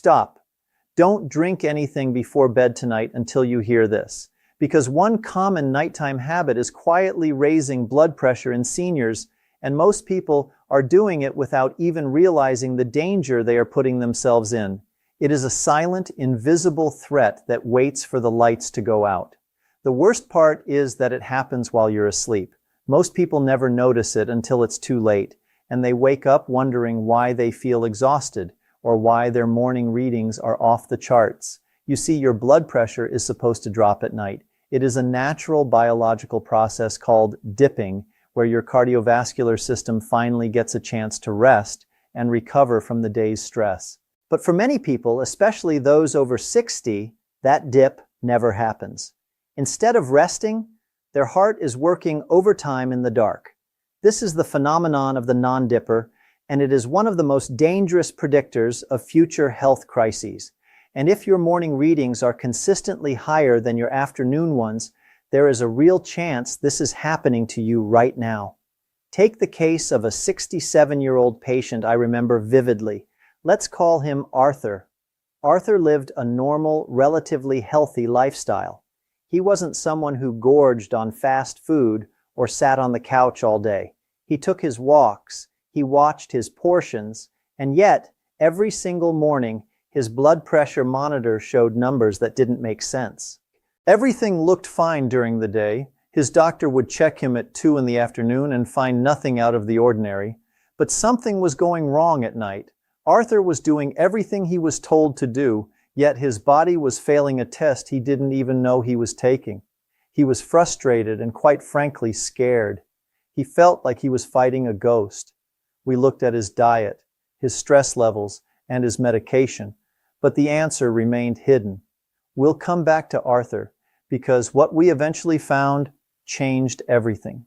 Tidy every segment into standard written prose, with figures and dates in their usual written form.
Stop. Don't drink anything before bed tonight until you hear this. Because one common nighttime habit is quietly raising blood pressure in seniors, and most people are doing it without even realizing the danger they are putting themselves in. It is a silent, invisible threat that waits for the lights to go out. The worst part is that it happens while you're asleep. Most people never notice it until it's too late, and they wake up wondering why they feel exhausted or why their morning readings are off the charts. You see, your blood pressure is supposed to drop at night. It is a natural biological process called dipping, where your cardiovascular system finally gets a chance to rest and recover from the day's stress. But for many people, especially those over 60, that dip never happens. Instead of resting, their heart is working overtime in the dark. This is the phenomenon of the non-dipper, and it is one of the most dangerous predictors of future health crises. And if your morning readings are consistently higher than your afternoon ones, there is a real chance this is happening to you right now. Take the case of a 67-year-old patient I remember vividly. Let's call him Arthur. Arthur lived a normal, relatively healthy lifestyle. He wasn't someone who gorged on fast food or sat on the couch all day. He took his walks, he watched his portions, and yet, every single morning, his blood pressure monitor showed numbers that didn't make sense. Everything looked fine during the day. His doctor would check him at 2 in the afternoon and find nothing out of the ordinary. But something was going wrong at night. Arthur was doing everything he was told to do, yet his body was failing a test he didn't even know he was taking. He was frustrated and quite frankly scared. He felt like he was fighting a ghost. We looked at his diet, his stress levels, and his medication, but the answer remained hidden. We'll come back to Arthur, because what we eventually found changed everything.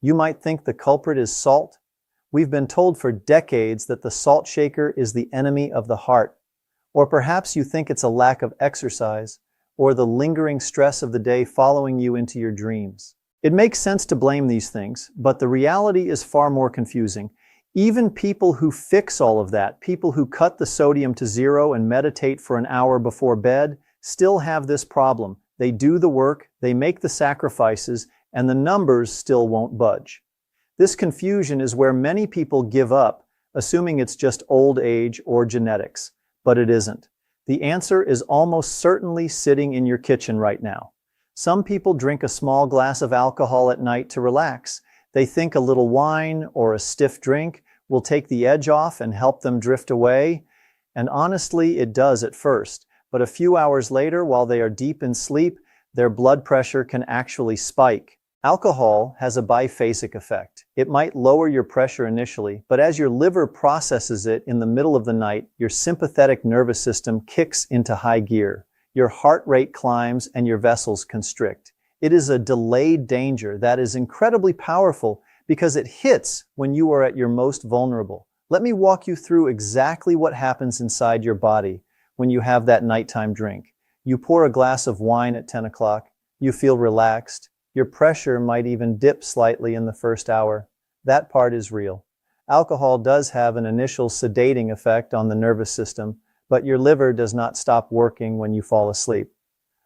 You might think the culprit is salt. We've been told for decades that the salt shaker is the enemy of the heart. Or perhaps you think it's a lack of exercise, or the lingering stress of the day following you into your dreams. It makes sense to blame these things, but the reality is far more confusing. Even people who fix all of that, people who cut the sodium to zero and meditate for an hour before bed, still have this problem. They do the work, they make the sacrifices, and the numbers still won't budge. This confusion is where many people give up, assuming it's just old age or genetics. But it isn't. The answer is almost certainly sitting in your kitchen right now. Some people drink a small glass of alcohol at night to relax. They think a little wine or a stiff drink will take the edge off and help them drift away. And honestly, it does at first. But a few hours later, while they are deep in sleep, their blood pressure can actually spike. Alcohol has a biphasic effect. It might lower your pressure initially, but as your liver processes it in the middle of the night, your sympathetic nervous system kicks into high gear. Your heart rate climbs and your vessels constrict. It is a delayed danger that is incredibly powerful because it hits when you are at your most vulnerable. Let me walk you through exactly what happens inside your body when you have that nighttime drink. You pour a glass of wine at 10 o'clock. You feel relaxed. Your pressure might even dip slightly in the first hour. That part is real. Alcohol does have an initial sedating effect on the nervous system, but your liver does not stop working when you fall asleep.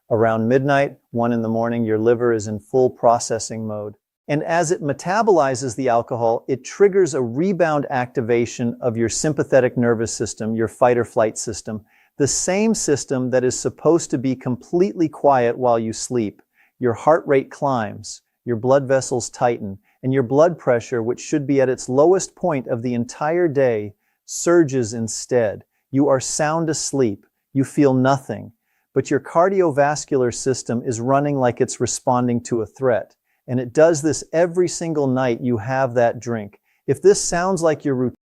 Around midnight, 1 in the morning, your liver is in full processing mode. And as it metabolizes the alcohol, it triggers a rebound activation of your sympathetic nervous system, your fight or flight system, the same system that is supposed to be completely quiet while you sleep. Your heart rate climbs, your blood vessels tighten, and your blood pressure, which should be at its lowest point of the entire day, surges instead. You are sound asleep. You feel nothing. But your cardiovascular system is running like it's responding to a threat. And it does this every single night you have that drink. If this sounds like your routine,